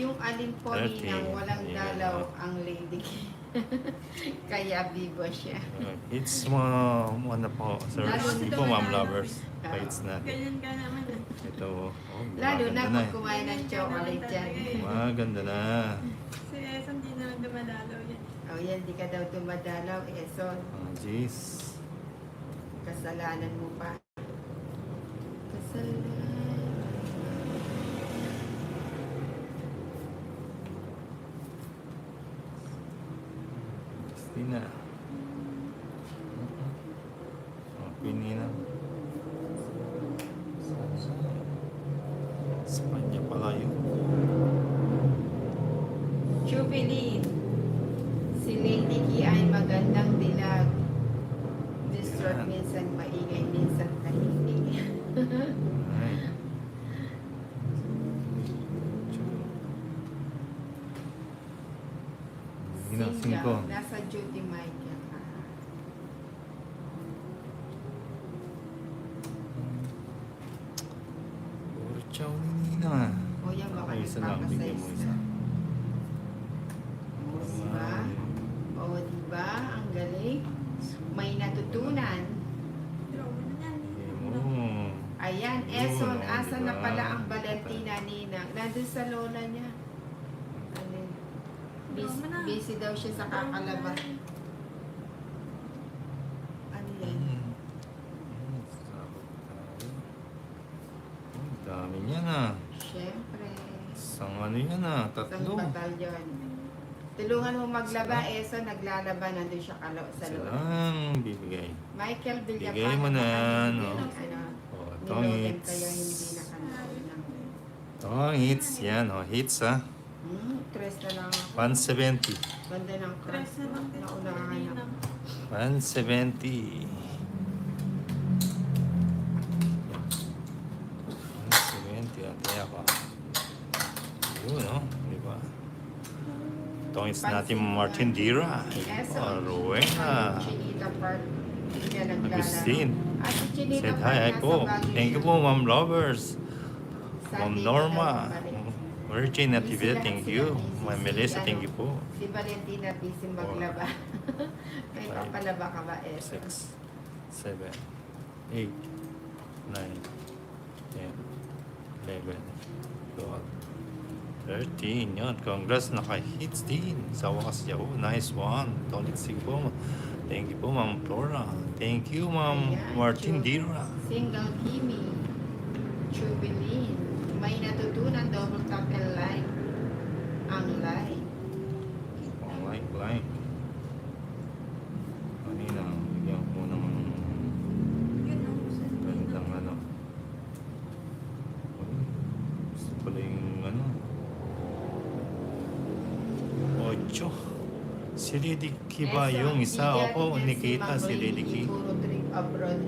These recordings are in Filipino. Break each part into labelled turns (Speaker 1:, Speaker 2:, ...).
Speaker 1: Yung alin po
Speaker 2: 30.
Speaker 1: ninang walang
Speaker 2: Ayan,
Speaker 1: dalaw ang lady. Kaya bibo siya.
Speaker 2: Hits mo, ano po, sir. Hindi po, ma'am lovers. Hits natin.
Speaker 3: Ganyan ka naman.
Speaker 2: Ito, oh,
Speaker 1: Lalo na
Speaker 2: maganda
Speaker 1: pag
Speaker 2: eh.
Speaker 1: kumain ng chocolate dyan.
Speaker 2: Maganda na.
Speaker 3: Si Eson di naman dumadalaw yan.
Speaker 1: O yan, di ka daw tumadalaw. Son,
Speaker 2: Oh, jeez.
Speaker 1: kasalanan mo pa. Kasalanan.
Speaker 2: Christina. Oh, Pinina. Espanya pala yun.
Speaker 1: Jubilin. Si Lady Ki ay magandang dilag. Distort
Speaker 2: Yan.
Speaker 1: minsan maingay, minsan tahimik.
Speaker 2: Ay. Hina,
Speaker 1: Sinja,
Speaker 2: 5.
Speaker 1: nasa duty Michael.
Speaker 2: Puro chow ni Nina.
Speaker 1: O yan, baka
Speaker 2: Ako isa lang, bigyan mo
Speaker 1: nagpapasize
Speaker 2: isa.
Speaker 1: na. O, diba? O, diba? Ang galing. May natutunan.
Speaker 3: Draw mo na yan.
Speaker 2: Bigyan mo.
Speaker 1: Ayan,
Speaker 2: Yun,
Speaker 1: Eson,
Speaker 2: o,
Speaker 1: asa
Speaker 2: diba?
Speaker 1: na pala ang Valentina Ninang? Nandun sa lola niya. Ano, busy, busy daw siya sa kakalabas. Ano yan?
Speaker 2: Sabot tayo. Ang dami niyan ah.
Speaker 1: Siyempre.
Speaker 2: Isang ano yan ah,
Speaker 1: Isang
Speaker 2: tatlo.
Speaker 1: batalyon. Tulungan mo maglaba, Eson, naglalaba, nandun siya sa
Speaker 2: Sila
Speaker 1: lola.
Speaker 2: ang bibigay.
Speaker 1: Michael Villapan.
Speaker 2: Bigay mo na, no?
Speaker 1: Ano,
Speaker 2: Oh, ito ang
Speaker 1: nilogan
Speaker 2: hits.
Speaker 1: kayo hindi nakanood ng...
Speaker 2: Ito ang hits. Yan oh, hits ah.
Speaker 1: Tres na lang ako.
Speaker 2: 170.
Speaker 1: Ganda ng
Speaker 3: Tres
Speaker 1: cross.
Speaker 3: na lang din.
Speaker 1: Naunahan ako.
Speaker 2: 170. 170 at kaya pa. Yun no, di ba? Ito ang hits natin Martin Dira. Oh, Rowena.
Speaker 1: Chinita Park. Hindi na naglalaro.
Speaker 2: Agustin.
Speaker 1: At si Chinita
Speaker 2: Said
Speaker 1: Park
Speaker 2: hi
Speaker 1: nasa
Speaker 2: po.
Speaker 1: Baguio
Speaker 2: Thank you
Speaker 1: siya.
Speaker 2: po, Ma'am Lovers. Ma'am
Speaker 1: Sunday
Speaker 2: Norma.
Speaker 1: na daw balik.
Speaker 2: Virgin Natividad,
Speaker 1: Busy
Speaker 2: thank
Speaker 1: lahat
Speaker 2: you.
Speaker 1: sila.
Speaker 2: Ma'am
Speaker 1: Si
Speaker 2: Melissa,
Speaker 1: ano,
Speaker 2: thank you po.
Speaker 1: Si Valentina busy maglaba. May
Speaker 2: Five.
Speaker 1: papalaba ka ba, eh?
Speaker 2: 6, 7, 8, 9, 10, 11, 12, 13. Yun, congrats, naka-hits din. Sa wakas Yahoo, nice one. Tolit po. Thank you po, Ma'am Flora. Thank you, Ma'am
Speaker 1: Ayan,
Speaker 2: Martin
Speaker 1: Chu.
Speaker 2: Dira.
Speaker 1: Single Kimi. Jubilin. May natutunan double tap and like. Ang like.
Speaker 2: Like. Kanina, bigyan ko ng
Speaker 3: Yun ang gusto niya.
Speaker 2: gandang ano. Gusto pala yung ano. 8. Si Lady Ki ba
Speaker 1: Eh,
Speaker 2: yung isa?
Speaker 1: bigyan
Speaker 2: Opo,
Speaker 1: niya
Speaker 2: Nikita,
Speaker 1: Mang
Speaker 2: si Lady Ki.
Speaker 1: Puro trip abroad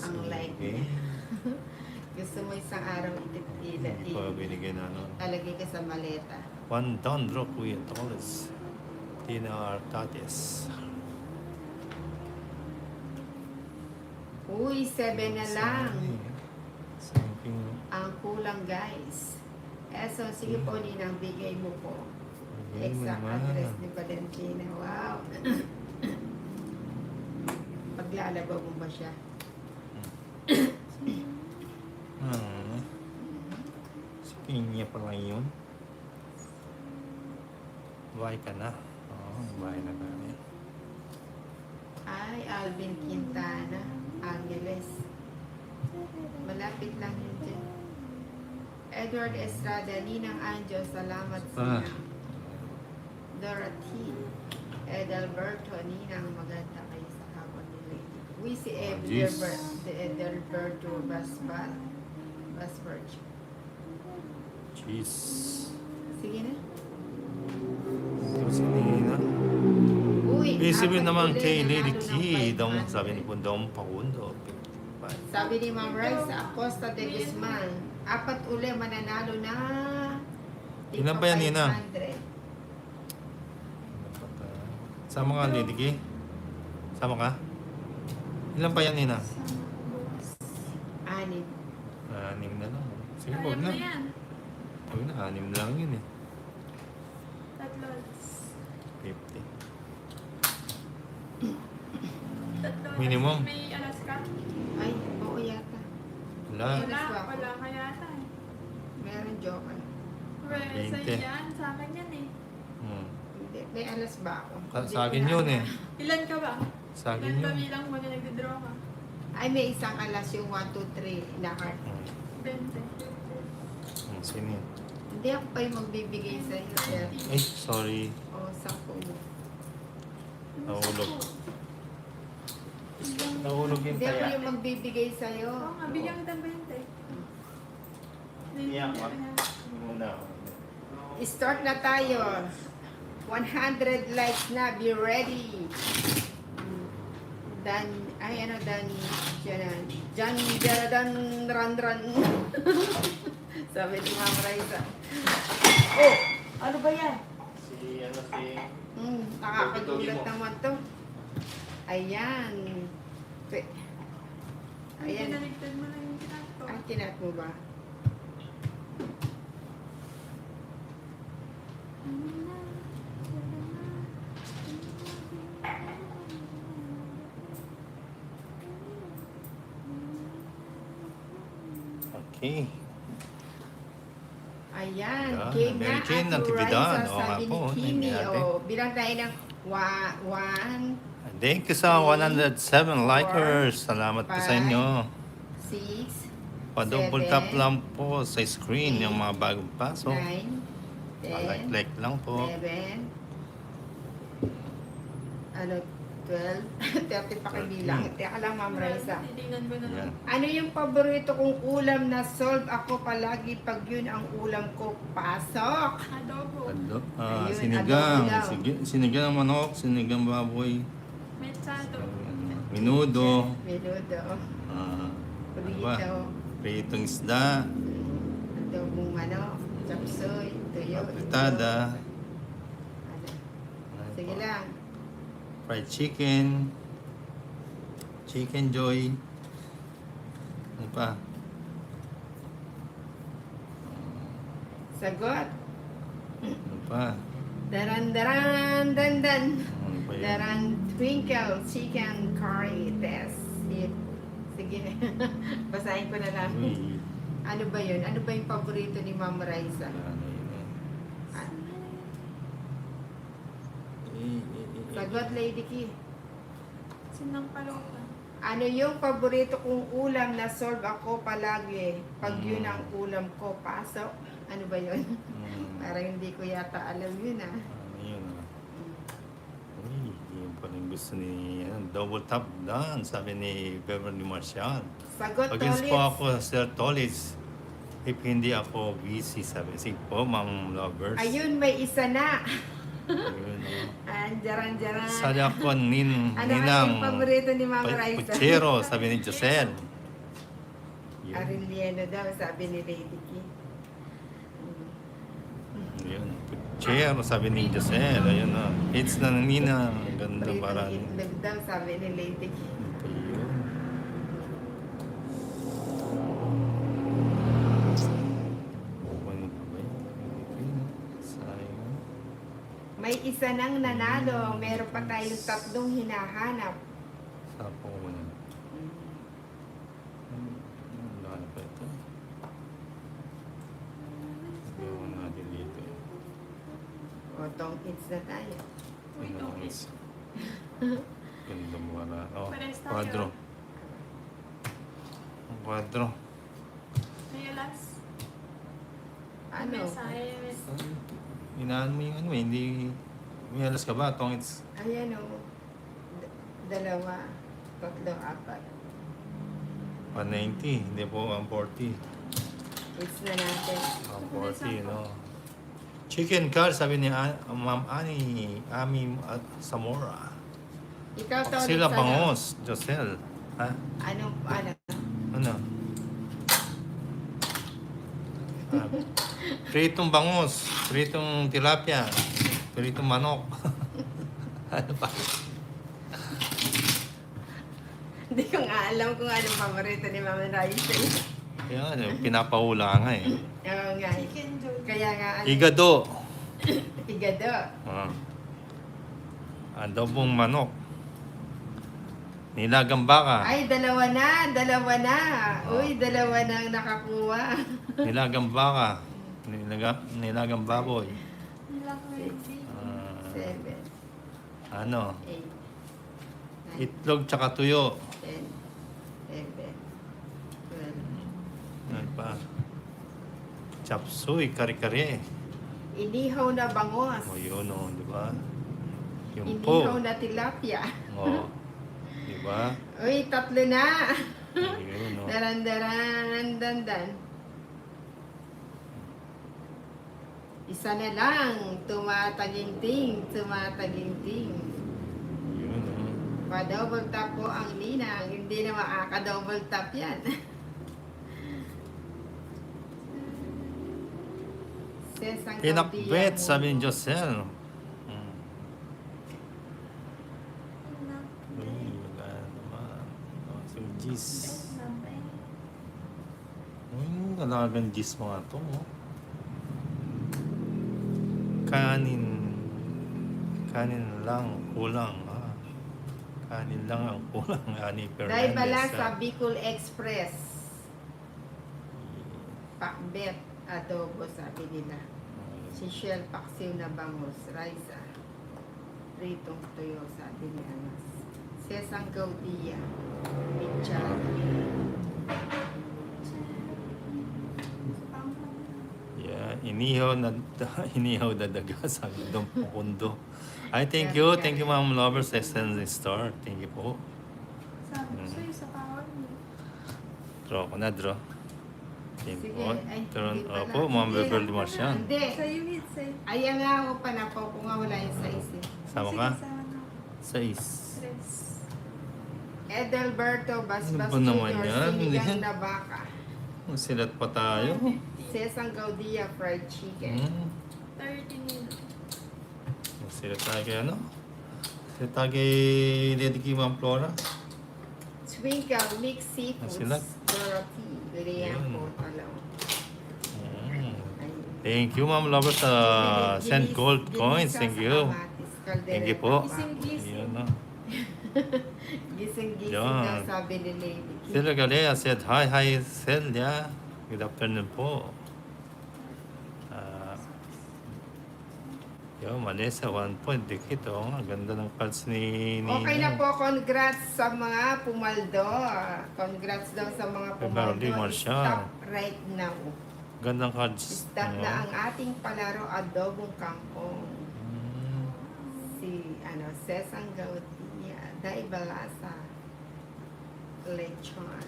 Speaker 1: ang like.
Speaker 2: Okay.
Speaker 1: Gusto mo isang araw
Speaker 2: Pa binigyan na ano.
Speaker 1: talagay ka sa maleta.
Speaker 2: One down drop Kuya Toles. Tina Artates.
Speaker 1: Uy, 7 na lang.
Speaker 2: Something.
Speaker 1: Ang kulang, guys. So, sige po, Ninang, bigay mo po.
Speaker 2: Bigay mo
Speaker 1: Exact
Speaker 2: naman.
Speaker 1: address ni Valentina. Wow. Paglalaba mo ba siya?
Speaker 2: Si Pinya pala yun. Buhay ka na. Oo, buhay na kami.
Speaker 1: Ay, Alvin Quintana. Angeles. Malapit lang yun dyan. Edward Estrada, Ninang Anjo, salamat sa Dorothy. Edalberto, Ninang, maganda kayo sa hapon ni Lady. Uy, si
Speaker 2: Jeez.
Speaker 1: Edalberto Basbal. Basberg.
Speaker 2: Jeez.
Speaker 1: Sige na.
Speaker 2: Ito si Nina.
Speaker 1: Uy,
Speaker 2: Sabihin
Speaker 1: apat
Speaker 2: naman
Speaker 1: uli,
Speaker 2: kay
Speaker 1: nanalo
Speaker 2: Lady
Speaker 1: ng
Speaker 2: Ki, daw
Speaker 1: 500.
Speaker 2: sabi ni Pundong Pakundo.
Speaker 1: Sabi ni Ma'am Rice, Acosta de Guzman, apat uli mananalo na
Speaker 2: Ilan ba yan, Nina?
Speaker 1: 500.
Speaker 2: Sama ka, Lady Ki? Sama ka? Ilan pa yan, Nina?
Speaker 1: Anim.
Speaker 2: 6 na lang. Sige,
Speaker 3: Kaya
Speaker 2: huwag
Speaker 3: mo
Speaker 2: na.
Speaker 3: yan.
Speaker 2: Huwag na. 6 lang yun eh.
Speaker 3: Tatlo.
Speaker 2: 50.
Speaker 3: Tatlo.
Speaker 2: Minimum.
Speaker 3: May alas ka?
Speaker 1: Ay, oo yata.
Speaker 2: Wala.
Speaker 3: Wala ka yata eh.
Speaker 1: Meron joke.
Speaker 3: Well,
Speaker 2: 20.
Speaker 3: sa'yo yan. Sa akin yan eh.
Speaker 2: Hmm.
Speaker 1: Hindi, may alas ba ako? Hindi
Speaker 2: Sa
Speaker 1: ko
Speaker 2: akin
Speaker 1: na-
Speaker 2: yun eh.
Speaker 3: Ilan ka ba?
Speaker 2: Sa akin
Speaker 3: Ilan ba
Speaker 2: yun.
Speaker 3: bilang mo na nagdodraw ka?
Speaker 1: Ay, may isang alas yung 1, 2, 3 na heart.
Speaker 3: 20.
Speaker 2: Sino yun?
Speaker 1: Hindi ako pa yung magbibigay sa iyo, sir.
Speaker 2: Ay, sorry.
Speaker 1: O, 10.
Speaker 2: Nahulog. Nahulog yung
Speaker 1: Hindi ako
Speaker 2: taya.
Speaker 1: yung magbibigay sa iyo.
Speaker 3: Oo nga, bigyan kita 20.
Speaker 2: Iyak ka. Muna.
Speaker 1: Start na tayo. 100 likes na. Be ready. Dan, ay ano, Dani, Jan, Jaradan, Ran. Sabi ni Ma'am Raisa. Oh, ano ba yan?
Speaker 2: Si
Speaker 1: Nakakagulat naman to. Ayan.
Speaker 3: Ay,
Speaker 1: Ayan.
Speaker 3: pinaligtad mo na yung tinato.
Speaker 1: Ay, kinat mo ba?
Speaker 2: Okay.
Speaker 1: Ayan.
Speaker 2: Yan,
Speaker 1: Game na
Speaker 2: Mary Jane,
Speaker 1: at
Speaker 2: natividad.
Speaker 1: Raisa,
Speaker 2: Oo nga
Speaker 1: sabi
Speaker 2: po,
Speaker 1: ni Kimi.
Speaker 2: nangyari.
Speaker 1: Oh, bilang tayo ng 1,
Speaker 2: Thank you sa 107 likers. Salamat po sa inyo.
Speaker 1: 6,
Speaker 2: Pa-double
Speaker 1: 7,
Speaker 2: tap lang po sa screen yung mga bagong
Speaker 1: 9,
Speaker 2: pasok.
Speaker 1: 10,
Speaker 2: Like lang po.
Speaker 1: 11, ano, 12, 30 pa kabilang. Teka lang, Ma'am Raisa.
Speaker 3: Titingnan ko na
Speaker 2: Yan.
Speaker 3: lang.
Speaker 1: Ano yung paborito kong ulam na solve ako palagi pag yun ang ulam ko? Pasok!
Speaker 3: Adobo.
Speaker 1: Ayun,
Speaker 2: Sinigang.
Speaker 1: adobo daw.
Speaker 2: Sinigang ng manok, sinigang baboy.
Speaker 3: Mechado.
Speaker 2: Minudo.
Speaker 1: Menudo.
Speaker 2: Ano ba?
Speaker 1: Burrito.
Speaker 2: Pritong isda.
Speaker 1: Adobong manok. Chapsoy. Tuyo.
Speaker 2: Apritada.
Speaker 1: Ano? Sige lang.
Speaker 2: Fried chicken. Chicken joy. Ano pa?
Speaker 1: Sagot.
Speaker 2: Ano pa?
Speaker 1: Daran, dandan.
Speaker 2: Ano pa yun?
Speaker 1: Daran, twinkle, chicken, curry, test. Sige. Basahin ko na lang.
Speaker 2: Uy.
Speaker 1: Ano ba yun? Ano ba yung paborito ni Ma'am Raisa?
Speaker 2: Ano yun eh.
Speaker 1: Ah,
Speaker 2: Eh.
Speaker 1: Sagot, Lady Key.
Speaker 3: Sinang paloka.
Speaker 1: Ano yung paborito kong ulam na solve ako palagi? Pag yun ang ulam ko, pasok. Ano ba yun? Parang hindi ko yata alam yun ah.
Speaker 2: Ano yun ah. Uy, yun pala yung gusto ni double tap done, sabi ni Beverly Marcial.
Speaker 1: Sagot,
Speaker 2: Against po
Speaker 1: Tolitz.
Speaker 2: ako, Sir Tolitz. If hindi ako busy, sabi. Sige po, Ma'am Lovers.
Speaker 1: Ayun, may isa na.
Speaker 2: Ayun, oh.
Speaker 1: Jaran.
Speaker 2: Sali ako, Ninang.
Speaker 1: Ano yung paborito ni Mama Raisa?
Speaker 2: Puchero, sabi ni Jocel. Yun.
Speaker 1: Arellano daw, sabi ni Lady Key.
Speaker 2: Yun. Puchero, sabi ni Jocel. Ayun na. It's na ng Ninang. Ang ganda
Speaker 1: Paborito
Speaker 2: para.
Speaker 1: ng itlog daw, sabi ni Lady Key.
Speaker 2: Ayun. Ano pa ba yun? Sayang.
Speaker 1: May isa nang nanalo. Meron pa tayong 3 hinahanap.
Speaker 2: Sapo ko na. Wala na pa ito. Ewan natin dito eh.
Speaker 1: O, tong kids na tayo.
Speaker 3: Uy,
Speaker 2: Ano
Speaker 3: okay.
Speaker 2: mas ganda mo wala. Oh,
Speaker 3: Pares tayo.
Speaker 2: kwadro. Ang kwadro.
Speaker 3: May alas.
Speaker 1: Ano?
Speaker 3: Mensahe.
Speaker 2: Inaan mo yung ano eh, hindi... May alas ka ba? Tongits.
Speaker 1: Ayan o. 2, 3, 4.
Speaker 2: 190, hindi po 140.
Speaker 1: Kids na natin.
Speaker 2: 140, no? Chicken car, sabi ni Ma'am Ami Zamora.
Speaker 1: Ikaw, Tolitz,
Speaker 2: Sila
Speaker 1: ano?
Speaker 2: Pangos, Jocel. Ha?
Speaker 1: Ano?
Speaker 2: Ano? Pritong bangus, pritong tilapia, pritong manok. Ano pa?
Speaker 1: Hindi ko nga alam kung anong paborito ni Mama Raisa.
Speaker 2: Kaya nga, pinapahula nga eh.
Speaker 1: Oo nga.
Speaker 3: Chicken joy.
Speaker 1: Kaya nga,
Speaker 2: Igado.
Speaker 1: igado.
Speaker 2: Ah. Adobong manok. Nilagang baka.
Speaker 1: Ay, dalawa na. Uy, dalawa na ang nakakuha.
Speaker 2: Nilagang baka. Nilagang baboy.
Speaker 3: Nilang ready.
Speaker 2: Ah,
Speaker 1: 7,
Speaker 2: ano?
Speaker 1: 8, 9,
Speaker 2: Itlog tsaka tuyo.
Speaker 1: 10, 11, 12.
Speaker 2: Ano pa? Chapsuy, kare-kare.
Speaker 1: Inihaw na bangos.
Speaker 2: O yun o, di ba? Yung po.
Speaker 1: Inihaw na tilapia.
Speaker 2: O, di ba?
Speaker 1: Uy, 3 na.
Speaker 2: Yun o.
Speaker 1: Daran-daran-dan-dan. Isa na lang. Tumataginting.
Speaker 2: Yun o.
Speaker 1: Pa-double tap po ang ninang. Hindi na makaka-double tap yan. Sesang
Speaker 2: Pinakbet,
Speaker 1: kapiyan
Speaker 2: sabi ni
Speaker 1: mo.
Speaker 2: Josel.
Speaker 3: Nilang
Speaker 2: Uy, wala naman. O, si Gis. Alagang Gis mga to. Oh. Kanin lang, kulang. Ah. Kanin lang ang kulang. Ani
Speaker 1: Dahil bala
Speaker 2: Fernandez.
Speaker 1: sa Bicol Express. Pakbet, adobo, sabi nila. Si Shell Paksiw na bangus, Raisa. Pritong tuyo, sabi ni Anas. Sesang Gaudia, Pichal.
Speaker 2: Yeah, inihaw na daga sa Dom Pukundo. Ay, thank you. Thank you, Ma'am Lovers, Essence Star. Thank you po.
Speaker 3: Sabi ko sa'yo sa kawan mo.
Speaker 2: Draw ko na, draw. Thank you
Speaker 1: Sige,
Speaker 2: po.
Speaker 1: ay,
Speaker 2: Turn
Speaker 1: hindi pala.
Speaker 2: po, Ma'am
Speaker 1: Hindi,
Speaker 2: Beverly Marcian.
Speaker 1: Hindi.
Speaker 3: Sa'yo hit sa'yo.
Speaker 1: Ayan nga ako panapaw ko nga wala yung size eh.
Speaker 2: Sama
Speaker 3: Sige,
Speaker 2: ka?
Speaker 3: sama na.
Speaker 2: 6.
Speaker 3: Tres.
Speaker 1: Edelberto Basbas
Speaker 2: Ano ba naman
Speaker 1: Jr.
Speaker 2: yan?
Speaker 1: Sinigang na baka.
Speaker 2: Silat pa tayo.
Speaker 1: Sesang Gaudia Fried Chicken.
Speaker 3: 30 nila.
Speaker 2: Silat tayo kay ano? Silat tayo kay Lady Kim Ma'am Flora.
Speaker 1: Twinkle Mixed Seafoods.
Speaker 2: Sila?
Speaker 1: Dorothy. Liampo.
Speaker 2: Ayun.
Speaker 1: Alam.
Speaker 2: Mm.
Speaker 1: Ayun.
Speaker 2: Thank you, Ma'am Lovers, sa send gold coins. Thank you. Thank you po.
Speaker 3: Gising-gising.
Speaker 2: Yun na.
Speaker 1: Gising-gising
Speaker 2: Yan.
Speaker 1: daw sabi ni Lady Kim.
Speaker 2: Sila Galea said, hi, Celia. Good afternoon po. Yo, Manesa, 1 point. Dikit, oh. Ang ganda ng cards ni
Speaker 1: Okay na po, congrats sa mga pumaldo. Congrats daw sa mga
Speaker 2: Beverly
Speaker 1: pumaldo.
Speaker 2: Marcian.
Speaker 1: Stop right now.
Speaker 2: Gandang cards.
Speaker 1: Stop na ang ating palaro, adobong kangkong.
Speaker 2: Mm.
Speaker 1: Si, Sesang Gaudia, Day Balasa, Lechon,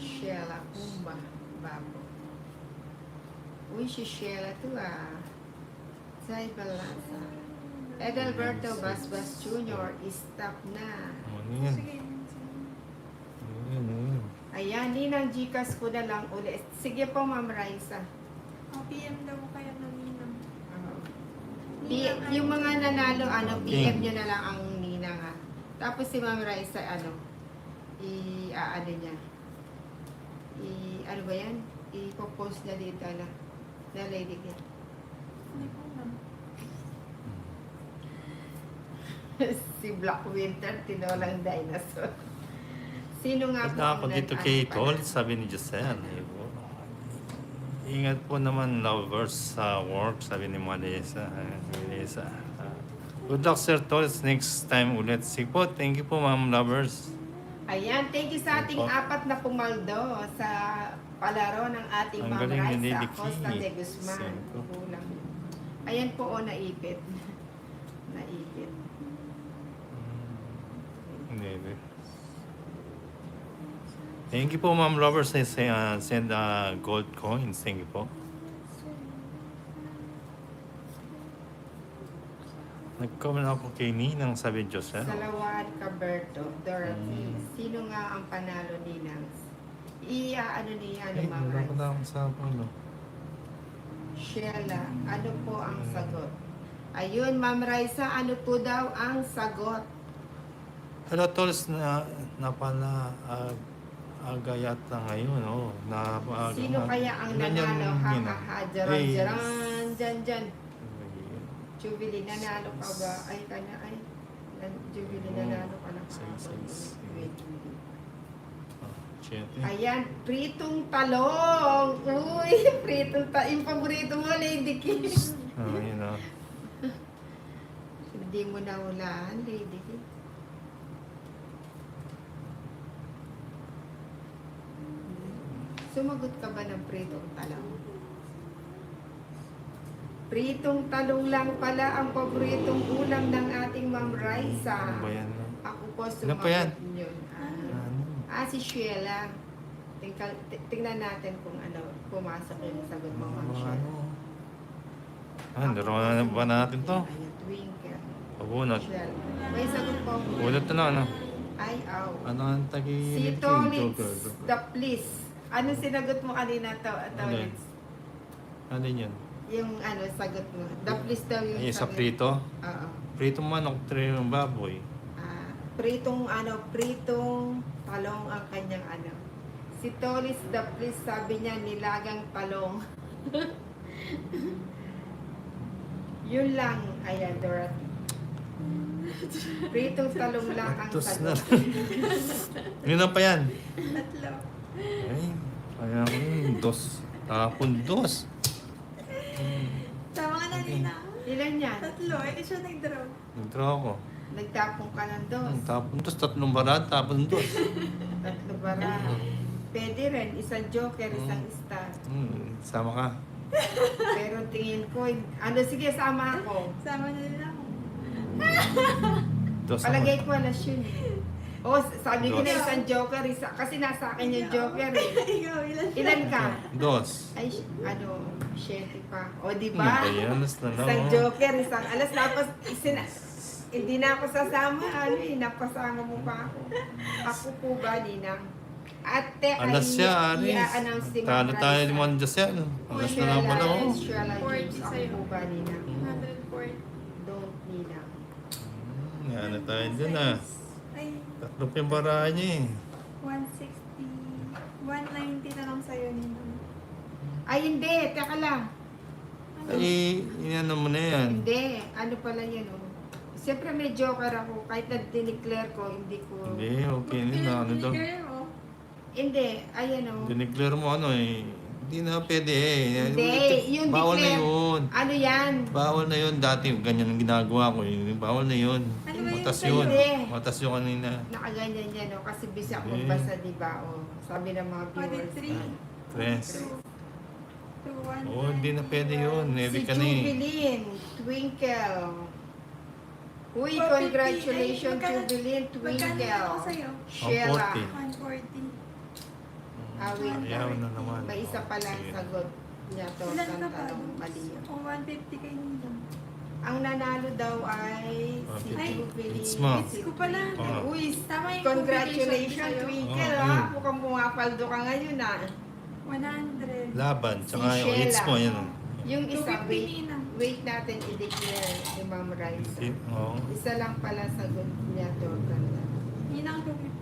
Speaker 1: Sheila Kumba, Babo. Uy, si Sheila to Day Balasa. Edelberto Basbas Jr., stop na.
Speaker 2: Ano yan?
Speaker 3: Sige.
Speaker 2: Ano yan?
Speaker 1: Ayan, ninang Gcash ko na lang ulit. Sige po, Ma'am Raisa.
Speaker 3: PM daw kaya ng ninang.
Speaker 1: Yung mga nanalo,
Speaker 2: Okay.
Speaker 1: PM nyo na lang ang ninang ha. Tapos si Ma'am Raisa, ano niya. Ano ba yan? I-post niya dito na Lady Kim.
Speaker 3: Hindi ko alam.
Speaker 1: Si Black Winter, tinolang dinosaur. Sino nga po
Speaker 2: Punta ako
Speaker 1: ang
Speaker 2: dito kay Tol, sabi ni Giselle. Ingat po naman lovers sa work, sabi ni Melissa. Good luck, Sir Tol. Next time ulit. Sige po, thank you po, Ma'am Lovers.
Speaker 1: Ayan, thank you sa ating
Speaker 2: Opo.
Speaker 1: 4 na pumaldo sa palaro ng ating
Speaker 2: Ang
Speaker 1: Ma'am
Speaker 2: galing ni
Speaker 1: Raisa
Speaker 2: Lady
Speaker 1: Costa
Speaker 2: Key.
Speaker 1: de Guzman.
Speaker 2: Siyempre.
Speaker 1: Kulang. Ayan po, naipit. Naipit.
Speaker 2: Hindi. Thank you po, Ma'am Lovers. I send gold coins. Thank you po. Nag-comment ako kay Ninang, sabi Joseph.
Speaker 1: Salawat Caberto, Dorothy.
Speaker 2: Mm.
Speaker 1: Sino nga ang panalo ninang? Ano ni Ma'am
Speaker 2: wala ko
Speaker 1: Raisa?
Speaker 2: na akong sa ano.
Speaker 1: Sheila, ano po ang sagot? Ayun, Ma'am Raisa, ano po daw ang sagot?
Speaker 2: Hello, Tols, na pala, aga yata ngayon, oh. Napaaga.
Speaker 1: Sino kaya ang
Speaker 2: Ilan yan,
Speaker 1: nanalo?
Speaker 2: yun, ah?
Speaker 1: Ha,
Speaker 2: Ay.
Speaker 1: jaran, dyan. Jubilee, nanalo ka ba? Ay, Jubilee, nanalo ka na kahapon.
Speaker 2: Size.
Speaker 1: Wait.
Speaker 2: Siyete.
Speaker 1: Ayan, pritong talong. Uy, pritong talong. Yung paborito mo, Lady Kiss.
Speaker 2: Yun, oh.
Speaker 1: Hindi mo nahulaan, Lady Kiss. Sumagot ka ba ng pritong talong? Pritong talong lang pala ang paboritong ulam ng ating Ma'am Raisa.
Speaker 2: Ano ba yan, no?
Speaker 1: Ako po
Speaker 2: Ano pa yan?
Speaker 1: sumagot yun.
Speaker 2: Ano?
Speaker 1: Si Sheila. Tingnan natin kung ano, pumasok yung sagot mo, Ma'am
Speaker 2: Mga
Speaker 1: Sheila.
Speaker 2: ano? Dalawa na ba natin to?
Speaker 1: Ayan, Twinkle.
Speaker 2: Pabunot.
Speaker 1: Sheila. May sagot po.
Speaker 2: Bunot na lang, ano?
Speaker 1: Ay, aw.
Speaker 2: Ano ang tagi?
Speaker 1: Si Tolitz, the please. Ano sinagot mo kanina to, Tolitz?
Speaker 2: Ano yun?
Speaker 1: Yung ano, sagot mo. The please daw yung
Speaker 2: Ay, sa
Speaker 1: sagot.
Speaker 2: prito?
Speaker 1: Oo.
Speaker 2: Prito manok, trino ng baboy.
Speaker 1: Pritong talong ang kanyang ano. Si Tolis the please sabi niya nilagang talong. Yun lang, ayan, Dorothy. Pritong talong lang ang
Speaker 2: Tos na.
Speaker 1: sagot.
Speaker 2: Yun na pa yan.
Speaker 3: Tatlo.
Speaker 2: Ay, kaya ko yun. Dos. Tapon dos.
Speaker 3: Tama ka na, Nina.
Speaker 1: Ilan yan?
Speaker 3: Tatlo. Eh, siya nag-draw.
Speaker 2: Nag-draw ako.
Speaker 1: Nagtapong ka ng dos.
Speaker 2: Tapon dos. Tatlong barad. Tapon dos.
Speaker 1: Tatlo bara. Pwede rin, isang joker, isang star.
Speaker 2: Sama ka.
Speaker 1: Pero tingin ko, ano sige, sama ako.
Speaker 3: Sama na nila ako.
Speaker 2: Dos
Speaker 1: Palagay ko alas yun eh. O, sabi ko na
Speaker 2: Dos.
Speaker 1: isang joker, kasi nasa akin yung joker eh.
Speaker 3: Ikaw, ilan?
Speaker 1: Ilan ka?
Speaker 2: Dos.
Speaker 1: Ay, ano, 7 pa. O, di
Speaker 2: Ano
Speaker 1: ba?
Speaker 2: ba yan? Alas na lang.
Speaker 1: Isang
Speaker 2: oh.
Speaker 1: joker, isang alas. Tapos, hindi na ako sasama. Ano eh, napasama mo pa ako. Ako po ba, Ninang? Ate,
Speaker 2: Alas siya, Aris.
Speaker 1: i-announce si
Speaker 2: Talo
Speaker 1: Ma'am
Speaker 2: tayo
Speaker 1: Raisa.
Speaker 2: ni Juan Josel. Alas na lang pala. Oh.
Speaker 1: Sheila James,
Speaker 3: 40
Speaker 1: ako
Speaker 3: sa'yo.
Speaker 1: po ba, Ninang?
Speaker 3: 140.
Speaker 1: Don't, Ninang.
Speaker 2: Yan na tayo dun ah.
Speaker 3: Ay,
Speaker 2: Tatlo pa yung baraan niya eh.
Speaker 3: 160. 190 na lang sa'yo, Nina.
Speaker 1: Ay, hindi. Teka lang.
Speaker 3: Ano?
Speaker 2: Ay, inano mo na yan.
Speaker 1: Hindi. Ano pala yan, oh. Siyempre may joker ako. Kahit na dineclare ko, hindi ko...
Speaker 2: Hindi, okay na. Ano daw?
Speaker 3: Bigay mo.
Speaker 1: Hindi. Ayan, oh.
Speaker 2: Dineclare mo ano eh. Hindi na pwede eh.
Speaker 1: Hindi, yung
Speaker 2: Bawal na
Speaker 1: declare.
Speaker 2: yun.
Speaker 1: Ano yan?
Speaker 2: Bawal na yun. Dati ganyan ang ginagawa ko eh. Bawal na yun.
Speaker 3: Ano ba yun
Speaker 2: Matas
Speaker 3: sa'yo?
Speaker 2: yun.
Speaker 1: Hindi.
Speaker 2: Matas yun kanina.
Speaker 1: Nakaganyan yan, oh. Kasi busy ako
Speaker 2: Hindi.
Speaker 1: magbasa, di ba, oh. Sabi ng mga
Speaker 3: What
Speaker 1: viewers.
Speaker 3: is 3?
Speaker 2: Tres.
Speaker 3: 2, 1.
Speaker 2: Oo, hindi na pwede yun.
Speaker 1: Si
Speaker 2: Nevi ka na eh.
Speaker 1: Jubilin, Twinkle. Uy,
Speaker 3: 450.
Speaker 1: congratulations,
Speaker 3: Ay,
Speaker 1: Jubilin,
Speaker 3: Magkano na ako
Speaker 1: Twinkle.
Speaker 3: sa'yo?
Speaker 1: Sheila.
Speaker 2: 140.
Speaker 3: 140.
Speaker 1: Wait.
Speaker 2: Ayaw na naman.
Speaker 1: May isa pa lang
Speaker 2: Sige.
Speaker 1: sagot niya to.
Speaker 3: Ilan
Speaker 1: Ang
Speaker 3: ka pa?
Speaker 1: tanong mali yun.
Speaker 3: O 150 kay Nina.
Speaker 1: Ang nanalo daw ay si
Speaker 2: Ay,
Speaker 1: Jubilin.
Speaker 2: it's mo.
Speaker 1: Si
Speaker 3: It's ko pala.
Speaker 2: Ah.
Speaker 1: Uy,
Speaker 3: Tama yung
Speaker 1: congratulations,
Speaker 3: sa'yo.
Speaker 1: Twinkle,
Speaker 2: Oh,
Speaker 1: ha?
Speaker 2: yun.
Speaker 1: Mukhang pumapaldo ka ngayon, ha?
Speaker 3: 100.
Speaker 2: Laban. Tsaka
Speaker 1: Si
Speaker 2: yung hits
Speaker 1: Sheila.
Speaker 2: mo. Yan. oh.
Speaker 1: Yung isa,
Speaker 3: 250
Speaker 1: wait,
Speaker 3: Nina.
Speaker 1: wait natin i-declare ni Ma'am Raisa.
Speaker 2: Oo.
Speaker 1: Isa lang pala sagot niya to. Ganda.
Speaker 3: Nina ang 250.